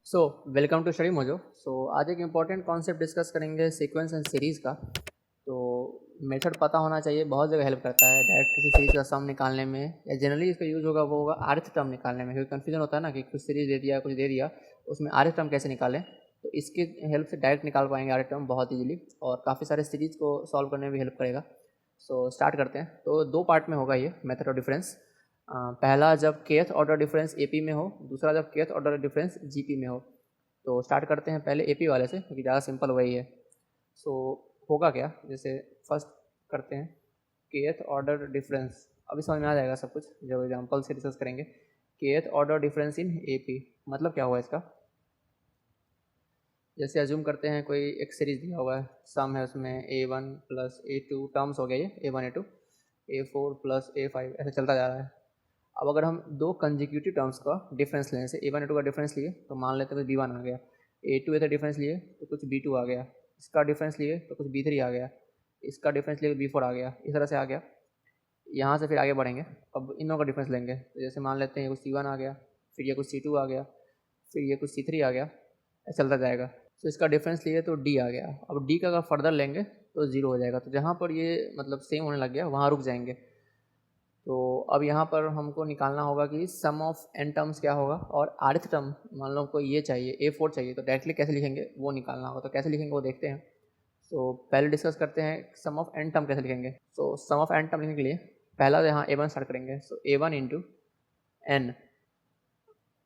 So welcome to Study Mojo. आज एक important concept discuss करेंगे सीक्वेंस एंड सीरीज़ का। तो मेथड पता होना चाहिए, बहुत जगह हेल्प करता है डायरेक्ट किसी सीरीज़ का सम निकालने में, या जनरली इसका यूज़ होगा वो होगा आरथ टर्म निकालने में, क्योंकि कन्फ्यूजन होता है ना कि कुछ सीरीज़ दे दिया कुछ दे दिया, उसमें आरथ टर्म कैसे निकालें। तो इसकी हेल्प से डायरेक्ट निकाल पाएंगे आरथ टर्म बहुत ईजिली, और काफ़ी सारे सीरीज़ को सॉल्व करने में भी हेल्प करेगा। स्टार्ट करते हैं। तो दो पार्ट में होगा ये मेथड ऑफ डिफरेंस। पहला जब केथ ऑर्डर डिफरेंस एपी में हो, दूसरा जब केथ ऑर्डर डिफरेंस जीपी में हो। तो स्टार्ट करते हैं पहले एपी वाले से, क्योंकि ज़्यादा सिंपल वही है। सो होगा क्या, जैसे फर्स्ट करते हैं केथ ऑर्डर डिफरेंस। अभी समझ में आ जाएगा सब कुछ जब एग्जांपल से डिस्कस करेंगे। Kth order difference in AP मतलब क्या हुआ इसका। जैसे अज्यूम करते हैं कोई एक सीरीज दिया हुआ है, सम है उसमें a1 प्लस a2 टर्म्स हो गया, ये a1 a2 a4 plus a5 ऐसे चलता जा रहा है। अब अगर हम दो कंजिक्यूटिव टर्म्स का डिफरेंस लें, जैसे a1 a2 का डिफरेंस लिए तो मान लेते हैं कुछ b1 आ गया, a2 a का डिफरेंस लिए तो कुछ b2 आ गया, इसका डिफरेंस लिए तो कुछ b3 आ गया, इसका डिफरेंस लिए b4 आ गया, इस तरह से आ गया। यहाँ से फिर आगे बढ़ेंगे, अब इन दोनों का डिफरेंस लेंगे, तो जैसे मान लेते हैं ये कुछ c1 आ गया, फिर ये कुछ c2 आ गया, फिर ये कुछ c3 आ गया, चलता जाएगा। तो इसका डिफरेंस लिए तो d आ गया। अब d का अगर फर्दर लेंगे तो 0 हो जाएगा, तो जहाँ पर ये मतलब सेम होने लग गया वहाँ रुक जाएंगे। तो अब यहाँ पर हमको निकालना होगा कि सम ऑफ n टर्म्स क्या होगा, और rth टर्म मान लो हमको ये चाहिए a4 चाहिए, तो डायरेक्टली कैसे लिखेंगे वो निकालना होगा। तो कैसे लिखेंगे वो देखते हैं। तो पहले डिस्कस करते हैं सम ऑफ n टर्म कैसे लिखेंगे। तो सम ऑफ n टर्म लिखने के लिए पहला यहाँ a1 स्टार्ट करेंगे। सो a1 into n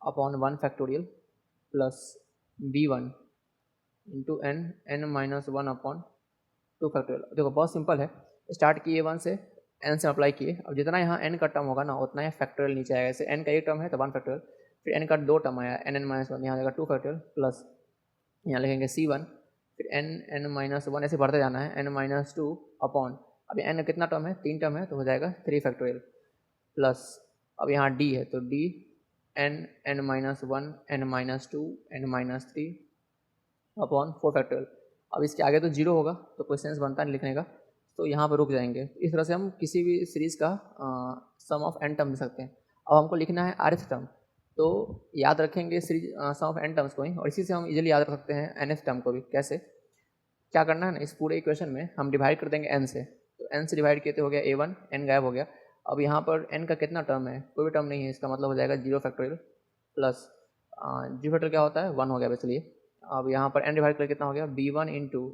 upon 1 factorial plus b1 into n minus 1 upon 2 factorial. देखो बहुत सिंपल है, स्टार्ट किए 1 से n से अप्लाई किए। अब जितना यहाँ n का टर्म होगा ना उतना ही फैक्टोरियल नीचे आएगा। जैसे n का एक टर्म है तो 1 फैक्टोरियल, फिर n का दो टर्म आया n माइनस 1, यहाँ आएगा 2 फैक्टोरियल प्लस यहाँ लिखेंगे c1, फिर n माइनस 1 ऐसे बढ़ते जाना है, n माइनस 2 अपॉन, अब n कितना टर्म है, 3 टर्म है तो हो जाएगा 3 फैक्टोरियल प्लस, अब यहाँ d है तो d n minus 1 n minus 2 n minus 3 upon 4 factorial. अब इसके आगे तो जीरो होगा तो कोई सेंस बनता नहीं लिखने का, तो यहाँ पर रुक जाएंगे। इस तरह से हम किसी भी सीरीज़ का सम ऑफ n टर्म लिख सकते हैं। अब हमको लिखना है rth टर्म, तो याद रखेंगे series sum of n terms को ही, और इसी से हम इजीली याद रख सकते हैं nth टर्म को भी। कैसे, क्या करना है ना, इस पूरे इक्वेशन में हम डिवाइड कर देंगे n से, तो n से डिवाइड किए तो हो गया a1, n गायब हो गया। अब यहाँ पर n का कितना टर्म है, कोई भी टर्म नहीं है, इसका मतलब हो जाएगा 0 फैक्टोरियल प्लस 0 फैक्टोरियल क्या होता है 1 हो गया चलिए। अब यहाँ पर n डिवाइड करके कितना हो गया b1 into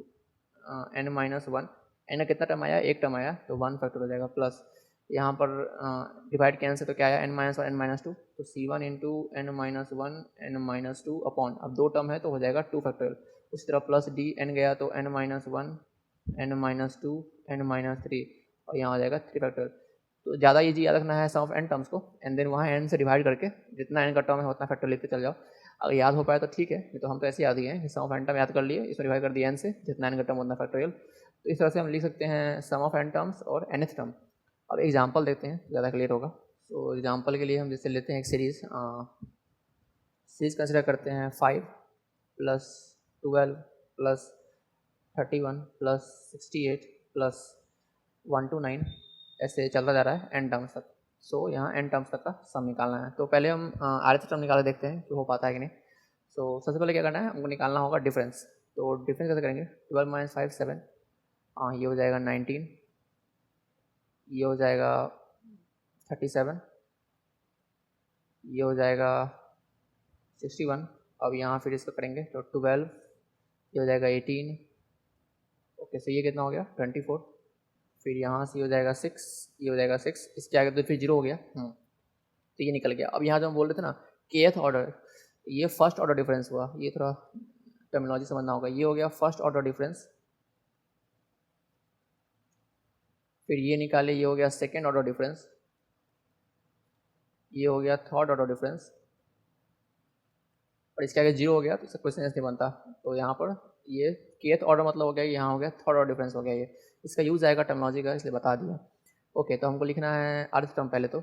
n minus 1, n का कितना टर्म आया, एक टर्म आया तो 1 फैक्टर हो जाएगा प्लस यहाँ पर डिवाइड के n से तो क्या आया n माइनस 1 n माइनस 2, तो c1 into n minus 1 n minus 2 upon, अब दो टर्म है तो हो जाएगा 2 फैक्टोरियल। उसी तरह प्लस d n गया तो n minus 1 n minus 2 n minus 3, और यहाँ हो जाएगा 3 फैक्टोरियल। तो ज़्यादा ईजी याद रखना है सम ऑफ n टर्म्स को, एंड देन वहाँ n से डिवाइड करके जितना n का टर्म है उतना फैक्टर लेते चल जाओ। अगर याद हो पाए तो ठीक है, नहीं तो हम तो ऐसे याद ही हैं, सम ऑफ n टर्म याद कर लिए, इसमें डिवाइड कर दिया n से, जितना n का टर्म उतना फैक्टोरियल। तो इस तरह से हम लिख सकते हैं सम ऑफ n टर्म्स और nth टर्म। अब एग्जांपल देखते हैं, ज़्यादा क्लियर होगा। तो एग्जांपल के लिए हम जैसे लेते हैं एक सीरीज़ कंसिडर करते हैं 5 प्लस 12 प्लस 31 प्लस 68 प्लस 129 ऐसे चलता जा रहा है n टर्म्स तक। सो यहाँ n टर्म्स तक का सम निकालना है। तो पहले हम rth टर्म निकाल देखते हैं कि हो पाता है कि नहीं। सबसे पहले क्या करना है, हमको निकालना होगा डिफरेंस। तो डिफरेंस कैसे करेंगे, 12 माइनस 5 7, ये हो जाएगा 19, ये हो जाएगा 37, ये हो जाएगा 61। अब यहाँ फिर इसको करेंगे तो 12, ये हो जाएगा 18, ओके। सो ये कितना हो गया 24, फिर यहाँ से हो जाएगा 6, ये हो जाएगा 6, इसके आगे तो फिर 0 हो गया, तो ये निकल गया। अब यहाँ जो हम बोल रहे थे ना kth ऑर्डर, ये फर्स्ट ऑर्डर डिफरेंस हुआ, ये थोड़ा टर्मिनोलॉजी समझना होगा। ये हो गया फर्स्ट ऑर्डर डिफरेंस, फिर ये निकाले, ये हो गया सेकेंड ऑर्डर डिफरेंस, ये हो गया थर्ड ऑर्डर डिफरेंस, और इसके आगे 0 हो गया तो इसका क्वेश्चन नहीं बनता। तो यहाँ पर ये kth ऑर्डर मतलब हो गया, यहाँ हो गया थर्ड ऑर्डर डिफरेंस हो गया। ये इसका यूज़ आएगा टर्मिनोलॉजी का, इसलिए बता दिया। ओके, तो हमको लिखना है rth टर्म पहले। तो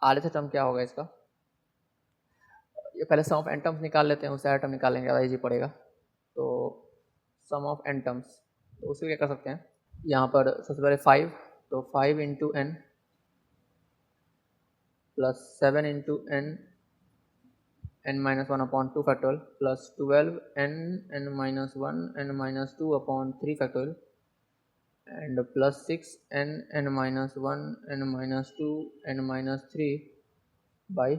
rth टर्म क्या होगा इसका, ये पहले सम ऑफ n टर्म्स निकाल लेते हैं, उससे r टर्म निकालेंगे, ज़्यादा ईजी पड़ेगा। तो सम ऑफ n टर्म्स, तो उससे क्या कर सकते हैं, यहाँ पर सबसे पहले 5, तो 5 into n plus 7 into n n minus 1 upon 2 factorial plus 12 n minus 1 n minus 2 upon 3 factorial and plus 6 n minus 1 n minus 2 n minus 3 by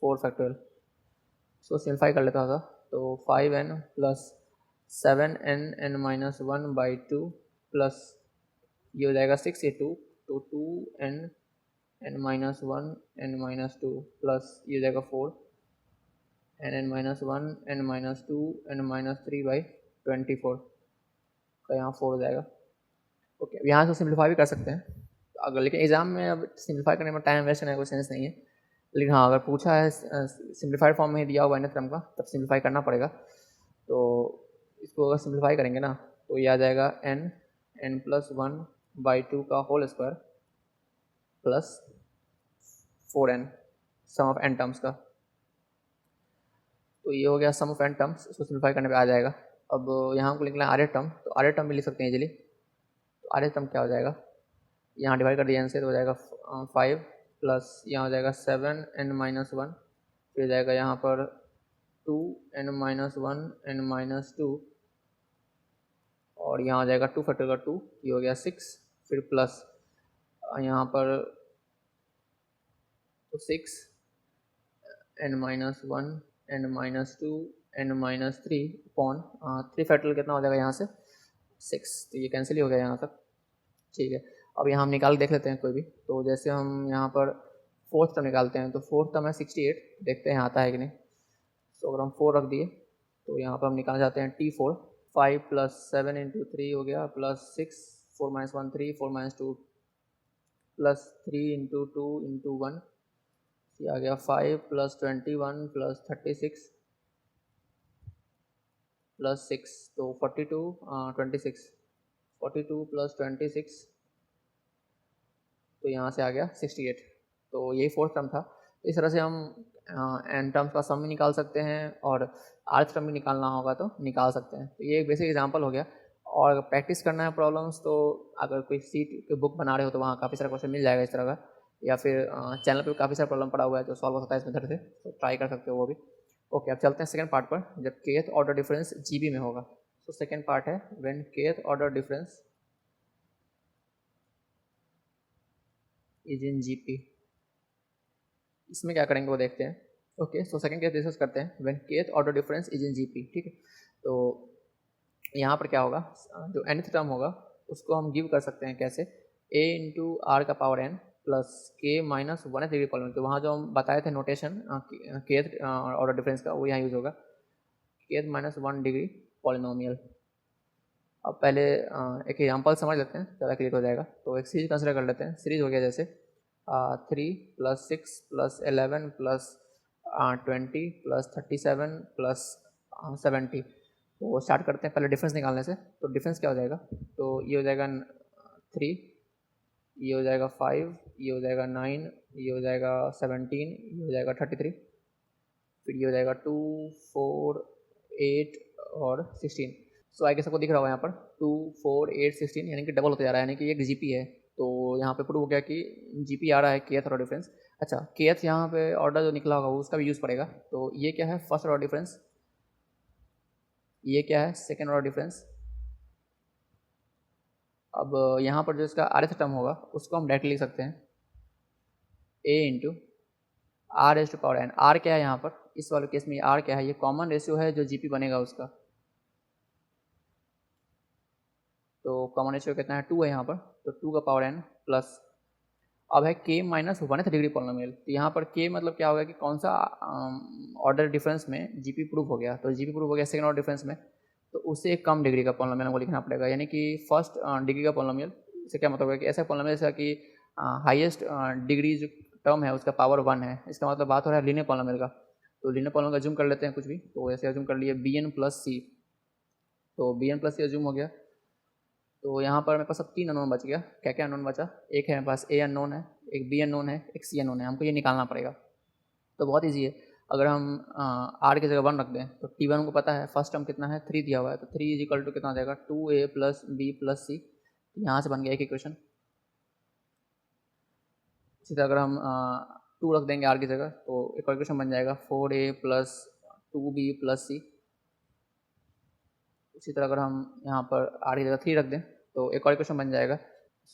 4 factorial. So simplify कर लेता था तो 5n plus 7n n minus 1 by 2 plus ये हो जाएगा 6a2 तो 2n n minus 1 n minus 2 plus ये हो जाएगा 4 n minus 1 n minus 2 n minus 3 by 24 का यहाँ 4 हो जाएगा. ओके अब यहाँ से सिंप्लीफाई भी कर सकते हैं अगर, लेकिन एग्जाम में अब सिंप्लीफाई करने में टाइम वेस्ट करने का कोई सेंस नहीं है. लेकिन हाँ अगर पूछा है सिंप्लीफाइड फॉर्म में दिया हुआ है टर्म का तब सिंप्लीफाई करना पड़ेगा. तो इसको अगर सिंप्लीफाई करेंगे ना तो ये आ जाएगा n प्लस 1 बाई 2 का whole square plus 4n sum of n terms का. तो ये हो गया सम ऑफ n टर्म्स. इसको सिंप्लीफाई करने पे आ जाएगा. अब यहाँ हमको लिखना है आर टर्म, तो आर टर्म भी लिख सकते हैं इजीली. तो आर टर्म क्या हो जाएगा, यहाँ डिवाइड कर दिया n से तो हो जाएगा 5 प्लस यहाँ हो जाएगा 7n माइनस 1 फिर हो जाएगा यहाँ पर 2n माइनस 1 n माइनस 2 और यहाँ हो जाएगा 2 फैक्टर का 2 ये हो गया 6 फिर प्लस यहाँ पर तो 6 n minus 1 n minus 2 n minus 3 upon 3 factor कितना हो जाएगा यहाँ से 6 तो ये कैंसिल ही हो गया यहाँ तक. ठीक है अब यहाँ हम निकाल देख लेते हैं कोई भी. तो जैसे हम यहाँ पर फोर्थ टर्म निकालते हैं तो फोर्थ टर्म है 68 देखते हैं आता है कि नहीं. तो अगर हम 4 रख दिए तो यहाँ पर हम निकाल जाते हैं T4 5 प्लस 7 इंटू 3 हो गया plus 6 4 minus 1 3 4 minus 2 plus 3 into 2 into 1 ये आ गया 5 प्लस 21 प्लस 36 प्लस 6 तो 42 26 42 प्लस 26 तो यहाँ से आ गया 68. तो यही फोर्थ टर्म था. इस तरह से हम एन टर्म्स का सम भी निकाल सकते हैं और आर्थ टर्म भी निकालना होगा तो निकाल सकते हैं. तो ये एक बेसिक एग्जांपल हो गया. और प्रैक्टिस करना है प्रॉब्लम्स तो अगर कोई सीट के बुक बना रहे हो तो वहाँ काफ़ी सारा क्वेश्चन मिल जाएगा इस तरह का, या फिर चैनल पे काफ़ी सारा प्रॉब्लम पड़ा हुआ है जो सॉल्व हो सकता है इस मेथड से, तो ट्राई कर सकते हो वो भी. ओके अब चलते हैं सेकेंड पार्ट पर जब kth ऑर्डर डिफरेंस जीबी में होगा. तो सेकेंड पार्ट है when kth order difference is in GP. इसमें क्या करेंगे वो देखते हैं. Okay so second case discuss करते हैं when kth order difference is in GP. ठीक है तो यहाँ पर क्या होगा, जो nth टर्म होगा उसको हम गिव कर सकते हैं कैसे, a इंटू आर का power n plus k minus 1th degree polynomial. तो वहाँ जो हम बताए थे नोटेशन kth ऑर्डर डिफरेंस का वो यहाँ यूज़ होगा kth माइनस 1 डिग्री पॉलिनोमियल. अब पहले एक एग्जांपल समझ लेते हैं ज़्यादा क्लियर हो जाएगा. तो एक सीरीज कंसिडर कर लेते हैं. सीरीज हो गया जैसे 3 plus 6 plus 11 plus 20 plus 37 plus 70. तो स्टार्ट करते हैं पहले डिफरेंस निकालने से. तो डिफरेंस क्या हो जाएगा, तो ये हो जाएगा 3, ये हो जाएगा 5, ये हो जाएगा 9, ये हो जाएगा 17, ये हो जाएगा 33, फिर ये हो जाएगा 2 4 8 और 16. सो आई गेस आपको दिख रहा होगा यहाँ पर 2 4 8 16 यानी कि डबल होते जा रहा है, यानी कि एक जीपी है. तो यहाँ पे प्रूव हो गया कि जीपी आ रहा है kth ऑर्डर डिफरेंस. अच्छा kth यहाँ पे ऑर्डर जो निकला होगा उसका भी यूज़ पड़ेगा. तो ये क्या है फर्स्ट ऑर्डर डिफरेंस, ये क्या है सेकेंड ऑर्डर डिफरेंस. अब यहाँ पर जो इसका rth टर्म होगा उसको हम डायरेक्टली लिख सकते हैं a into r s to power n. R क्या है यहाँ पर इस वाले केस में, आर क्या है, ये कॉमन रेशियो है जो जीपी बनेगा उसका. तो कॉमन रेशियो कितना है 2 है यहाँ पर, तो 2 का पावर n प्लस अब है k minus 1th degree polynomial. तो यहाँ पर k मतलब क्या होगा कि कौन सा ऑर्डर डिफरेंस में जीपी प्रूव हो गया. तो जीपी प्रूव हो गया सेकंड ऑर्डर डिफरेंस में, तो उससे एक कम डिग्री का पॉलिनोमियल हमको लिखना पड़ेगा. यानी कि फर्स्ट डिग्री का पॉलिनोमियल. इससे क्या मतलब है कि ऐसा पॉलिनोमियल जैसा कि हाईएस्ट डिग्री जो टर्म है उसका पावर 1 है. इसका मतलब बात हो रहा है लीनियर पॉलिनोमियल का. तो लीनियर पॉलिनोमियल का अज्यूम कर लेते हैं कुछ भी. तो ऐसे अज्यूम कर लिए bn प्लस सी. तो bn प्लस सी अज्यूम हो गया. तो यहाँ पर मेरे पास अब 3 अननोन बच गया. क्या क्या अननोन बचा, एक है मेरे पास a अननोन है, एक b अननोन है, एक c अननोन है. हमको ये निकालना पड़ेगा. तो बहुत ईजी है. अगर हम r की जगह 1 रख दें तो t1 हमको पता है फर्स्ट टर्म कितना है 3 दिया हुआ है. तो 3 इज इक्वल टू कितना हो जाएगा 2a प्लस बी प्लस सी. यहाँ से बन गया एक इक्वेशन. इसी तरह अगर हम 2 रख देंगे r की जगह तो एक इक्वेशन बन जाएगा 4a प्लस 2b प्लस सी। उसी तरह अगर हम यहाँ पर r की जगह 3 रख दें तो एक और इक्वेशन बन जाएगा।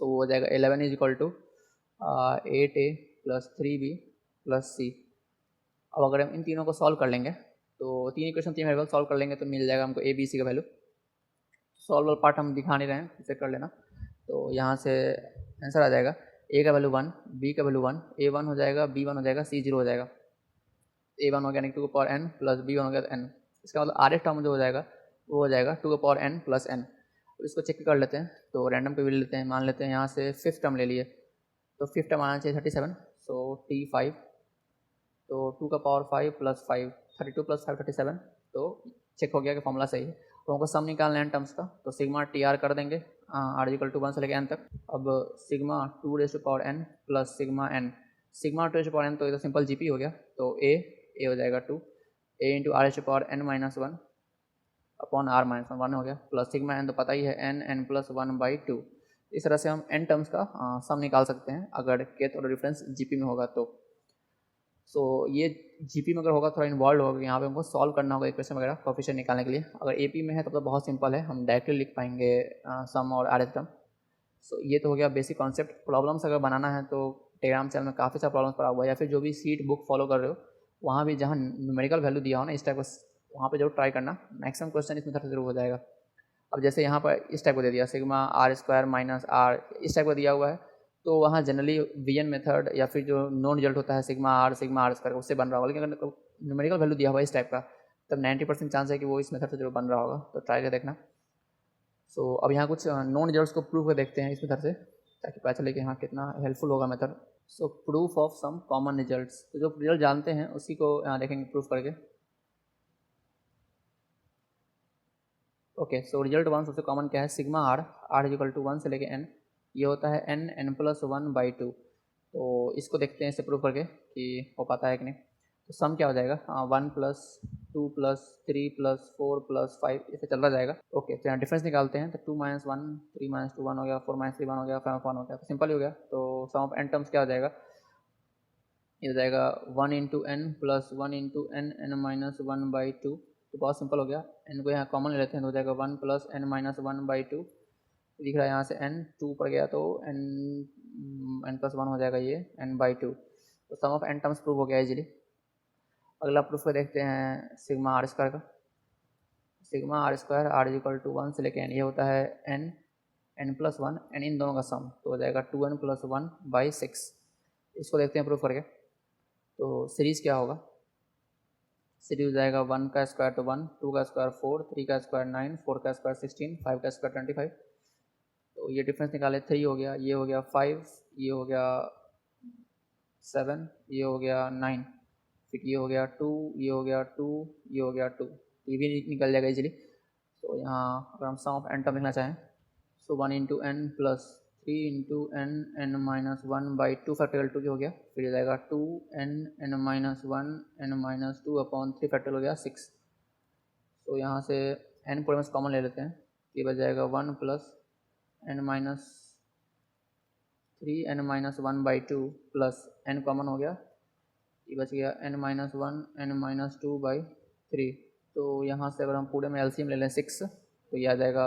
सो वो हो जाएगा 11 is equal to 8a plus 3b plus c. अब अगर हम इन तीनों को सॉल्व कर लेंगे तो 3 इक्वेशन 3 वेरिएबल सॉल्व कर लेंगे तो मिल जाएगा हमको ए बी सी का वैल्यू। सॉल्व पार्ट हम दिखा नहीं रहे हैं, इसे कर लेना। तो यहाँ से आंसर आ जाएगा ए का वैल्यू 1, बी का वैल्यू 1, a1 हो जाएगा, b1 हो जाएगा, c0 हो जाएगा। a1 हो गया 2 का पावर n प्लस b1 हो गया n। इसका मतलब आर टर्म जो हो जाएगा वो हो जाएगा 2 का पावर n प्लस n। अब इसको चेक कर लेते हैं तो रैंडम पे भी ले लेते हैं। मान लेते हैं यहाँ से 5th टर्म ले लिए तो 5th टर्म आना चाहिए 37, सो t5 तो 2 का पावर 5 प्लस 5 32 प्लस 5 37। तो चेक हो गया कि फॉर्मूला सही है। तो हमको सम निकालना है टर्म्स का, तो सिग्मा टी आर कर देंगे r इक्वल टू 1 से लेकर n तक। अब sigma 2 raise to power n plus sigma n, sigma 2 raise to power n तो ये तो सिंपल जीपी हो गया। तो a हो जाएगा 2 a into r raise to power n minus 1 upon r minus 1 हो गया प्लस सिग्मा n तो पता ही है n प्लस 1/2। इस तरह से हम n टर्म्स का सम निकाल सकते हैं अगर केथ और डिफरेंस जीपी में होगा तो। सो ये जीपी में अगर होगा थोड़ा इन्वॉल्व होगा, यहाँ पे हमको सॉल्व करना होगा इक्वेशन वगैरह कोफिशिएंट निकालने के लिए। अगर एपी में है तब तो बहुत सिंपल है, हम डायरेक्टली लिख पाएंगे सम और आर टर्म। सो ये तो हो गया बेसिक कॉन्सेप्ट। प्रॉब्लम्स अगर बनाना है तो टेलीग्राम चैनल में काफ़ी सारा प्रॉब्लम्स पड़ा हुआ है, या फिर जो भी सीट बुक फॉलो कर रहे हो वहाँ भी जहाँ न्यूमेरिकल वैल्यू दिया हो ना इस टाइप का, वहाँ पे जरूर ट्राई करना, मैक्सिमम क्वेश्चन इस मेथड से जरूर हो जाएगा। अब जैसे यहाँ पर इस टाइप को दे दिया sigma r square minus r, इस टाइप को दिया हुआ है तो वहाँ जनरली वीएन मेथड या फिर जो नॉन रिजल्ट होता है सिग्मा आर स्क्वायर उससे बन रहा होगा। लेकिन अगर न्यूमेरिकल वैल्यू दिया हुआ है इस टाइप का तब 90% चांस है कि वो इस मेथड से जरूर बन रहा होगा, तो ट्राई कर देखना। सो अब यहाँ कुछ नॉन रिजल्ट्स को प्रूव कर देखते हैं इस मेथड से, ताकि पता चले कि हाँ कितना हेल्पफुल होगा method. So proof of some common results, तो जो रिजल्ट जानते हैं उसी को देखेंगे प्रूफ करके। ओके, सो रिजल्ट 1 सबसे कॉमन क्या है, sigma r is equal to 1 से लेके n, ये होता है n प्लस 1/2। तो इसको देखते हैं इसे प्रूव करके कि हो पाता है कि नहीं। तो सम क्या हो जाएगा 1 प्लस 2 प्लस 3 प्लस 4 प्लस 5 इसे चलता जाएगा। ओके, तो यहाँ डिफरेंस निकालते हैं तो 2 माइनस 1 3 माइनस 2 1 हो गया, 4 माइनस 3 1 हो गया, 5 1 हो गया, तो सिंपल ही हो गया। तो सम ऑफ n टर्म्स क्या हो जाएगा, ये हो जाएगा 1 into n plus 1 into n minus 1/2। तो बहुत सिंपल हो गया, n को यहाँ कॉमन ले लेते हैं तो हो जाएगा 1 प्लस n माइनस 1/2। दिख रहा है यहाँ से n 2 पड़ गया तो n प्लस 1 हो जाएगा ये n/2। तो sum of n terms prove हो गया इजीली। अगला प्रूफ को देखते हैं सिग्मा आर स्क्वायर का। Sigma r square r is equal to 1 से लेके n, ये होता है n प्लस 1 n इन दोनों का सम, तो हो जाएगा 2n प्लस 1/6। इसको देखते हैं प्रूफ करके। तो सीरीज़ क्या होगा, सीरीज हो जाएगा 1 का स्क्वायर तो 1, 2 का स्क्वायर 4, 3 का स्क्वायर 9, 4 का स्क्वायर 16, 5 का स्क्वायर 25। तो ये डिफरेंस निकाले 3 हो गया, ये हो गया 5, ये हो गया 7, ये हो गया 9, फिर ये हो गया 2, ये हो गया 2, ये हो गया 2, ये भी निकल जाएगा इजीली। तो यहाँ अगर हम सम ऑफ n टर्म लिखना चाहें so 1 into n plus 3 into n minus 1/2 factorial 2 हो गया, फिर हो जाएगा 2n minus 1 n minus 2 upon 3 factorial हो गया 6। तो यहाँ से n पूरे में कॉमन ले लेते हैं, ये बच जाएगा 1 plus n minus 3 n minus 1/2 plus n common हो गया, ये बच गया n माइनस 1 n माइनस 2/3। तो यहाँ से अगर हम पूरे में एलसीएम ले लें 6 तो ये आ जाएगा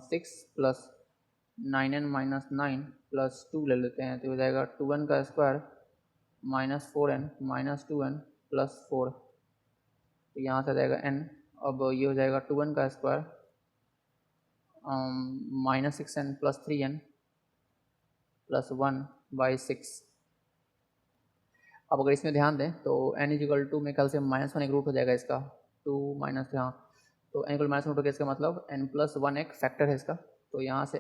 6 प्लस 9n माइनस 9 प्लस 2 ले लेते हैं तो हो जाएगा 2n का square minus 4n minus 2n plus 4। तो यहाँ से आ जाएगा n। अब ये हो जाएगा 2n का square minus 6n plus 3n plus 1/6। अब अगर इसमें ध्यान दें तो n इजिकल टू में कल से -1 एक रूट हो जाएगा इसका, 2 माइनस यहाँ, तो n इक्वल -1 रूट हो गया, इसका मतलब n प्लस 1 एक फैक्टर है इसका। तो यहाँ से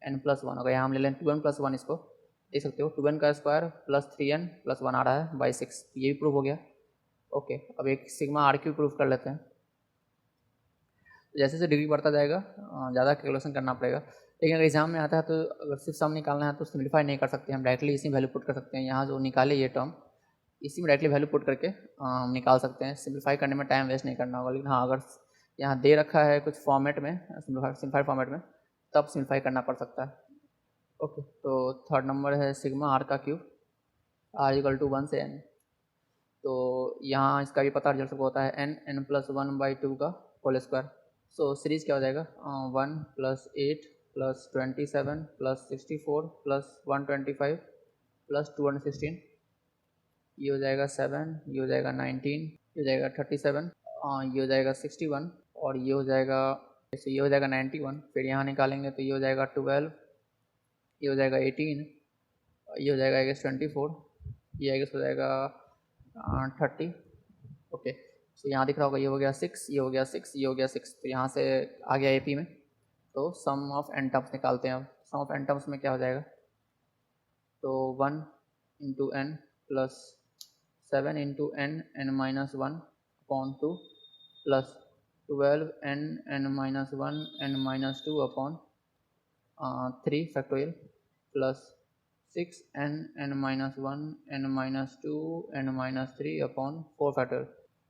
n प्लस 1, अगर यहाँ हम ले लें 2n प्लस 1, इसको देख सकते हो 2n का स्क्वायर प्लस 3n प्लस 1 आ रहा है बाई 6, ये भी प्रूफ हो गया। ओके, अब एक सिग्मा आर क्यू प्रूफ कर लेते हैं। जैसे जैसे डिग्री बढ़ता जाएगा ज़्यादा कैलकुलेशन करना पड़ेगा, लेकिन अगर एग्जाम में आता है तो अगर सिर्फ सम निकालना है तो सिम्प्लीफाई नहीं कर सकते, हम डायरेक्टली इसी में वैल्यू पुट कर सकते हैं। यहाँ जो निकाले ये टर्म इसी में डायरेक्टली वैल्यू पुट करके हम निकाल सकते हैं, सिम्प्लीफाई करने में टाइम वेस्ट नहीं करना होगा। लेकिन हाँ, अगर यहाँ दे रखा है कुछ फॉर्मेट में सिम्प्लीफाइड फॉर्मेट में तब सिम्प्लीफाई करना पड़ सकता है। ओके, तो थर्ड नंबर है सिग्मा आर का क्यूब आर इक्वल टू 1 से n। तो यहाँ इसका भी पता रिजल्ट होता है n+1/2 का होल स्क्वायर। सो सीरीज़ क्या हो जाएगा 1 + 8 + 27 + 64 + 125 + 216, ये हो जाएगा 7, ये हो जाएगा 19, ये हो जाएगा 37, ये हो जाएगा 61 और ये हो जाएगा, जैसे ये हो जाएगा 91। फिर यहाँ निकालेंगे तो ये हो जाएगा 12, ये हो जाएगा 18, ये हो जाएगा 24, ये हो जाएगा 30। ओके, तो यहाँ दिख रहा होगा ये हो गया 6, ये हो गया 6, ये हो गया 6। तो यहाँ से आ गया AP में। तो सम ऑफ n टर्म्स निकालते हैं। अब सम ऑफ n टर्म्स में क्या हो जाएगा, तो 1 × n + 7 × n(n-1)/2 + 12n(n-1)(n-2)/3 factorial + 6n(n-1)(n-2)(n-3)/4 factorial.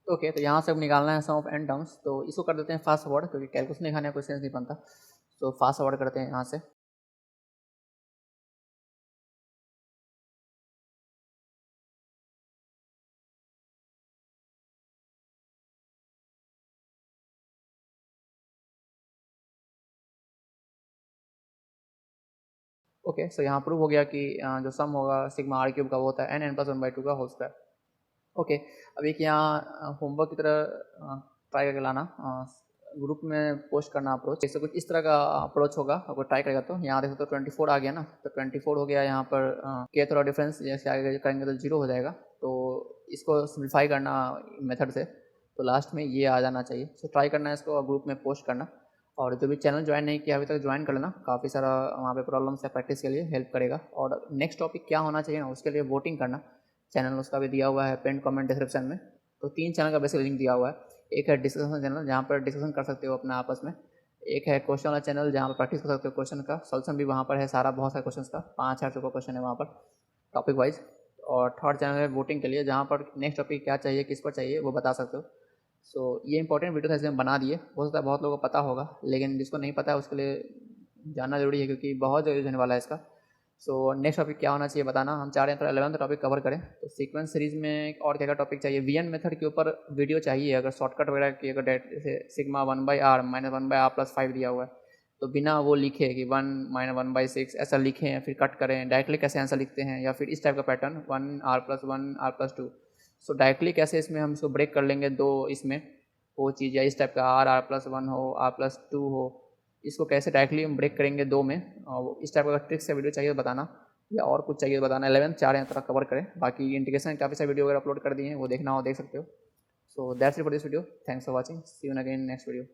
Okay, तो यहाँ से अब निकालना है सम ऑफ n टर्म्स। तो इसको कर देते हैं फास्ट फॉरवर्ड, क्योंकि कैलकुलेशन दिखाने का कोई सेंस नहीं बनता। तो फास्ट फॉरवर्ड करते हैं यहाँ से। ओके, सो यहाँ प्रूव हो गया कि जो सम होगा सिग्मा r³ का वो होता है n(n+1/2) का होल स्क्वायर। ओके, अब एक यहाँ होमवर्क की तरह ट्राई करके लाना, ग्रुप में पोस्ट करना अप्रोच। जैसे कुछ इस तरह का अप्रोच होगा, अगर ट्राई करेगा तो यहाँ देखो तो 24 आ गया ना, तो 24 हो गया। यहाँ पर के थोड़ा डिफरेंस जैसे आगे करेंगे तो 0 हो जाएगा। तो इसको सिंप्लीफाई करना मेथड से, तो लास्ट में ये आ जाना चाहिए। सो ट्राई करना है इसको, ग्रुप में पोस्ट करना। और जो भी चैनल ज्वाइन नहीं किया अभी तक ज्वाइन कर लेना, काफ़ी सारा वहाँ पे प्रॉब्लम्स है, प्रैक्टिस के लिए हेल्प करेगा। और नेक्स्ट टॉपिक क्या होना चाहिए ना, उसके लिए वोटिंग करना। चैनल उसका भी दिया हुआ है पिन कमेंट डिस्क्रिप्शन में। तो 3 चैनल का बेसिक लिंक दिया हुआ है। एक है डिस्कशन चैनल, जहाँ पर डिस्कशन कर सकते हो अपने आपस में। एक है क्वेश्चन वाला चैनल, जहाँ पर प्रैक्टिस कर सकते हो क्वेश्चन का, सोल्यूशन भी वहाँ पर है सारा, बहुत सारे क्वेश्चन का, 5-6 का क्वेश्चन है वहाँ पर टॉपिक वाइज। और थर्ड चैनल है वोटिंग के लिए, जहाँ पर नेक्स्ट टॉपिक क्या चाहिए, किस पर चाहिए, वो बता सकते हो। सो ये इंपॉर्टेंट वीडियो था, इसलिए बना दिए। हो सकता है बहुत लोगों को पता होगा, लेकिन जिसको नहीं पता है उसके लिए जानना जरूरी है, क्योंकि बहुत जरूरी होने वाला है इसका। सो नेक्स्ट टॉपिक क्या होना चाहिए बताना। हम चाह रहे हैं तो 11th टॉपिक कवर करें। तो सीक्वेंस सीरीज में और क्या क्या टॉपिक चाहिए, VN मेथड के ऊपर वीडियो चाहिए। अगर शॉर्टकट वगैरह की, अगर जैसे सिग्मा 1/r -1/r+5 दिया हुआ है, तो बिना वो लिखे कि 1 - 1/6 ऐसा लिखें, फिर कट करें, डायरेक्टली कैसे आंसर लिखते हैं, या फिर इस टाइप का पैटर्न 1r+1r+2। सो डायरेक्टली कैसे इसमें हम इसको ब्रेक कर लेंगे दो इसमें, वो चीज़, या इस टाइप का r+1 हो, r+2 हो, इसको कैसे डायरेक्टली हम ब्रेक करेंगे दो में। और इस टाइप का ट्रिक्स से वीडियो चाहिए तो बताना, या और कुछ चाहिए तो बताना। 11th चाह रहे हैं थोड़ा कवर करें। बाकी इंटीग्रेशन काफ़ी सारे वीडियो अगर अपलोड कर दिए हैं, वो देखना हो देख सकते हो। So that's it for this video. Thanks for watching. See you again next video.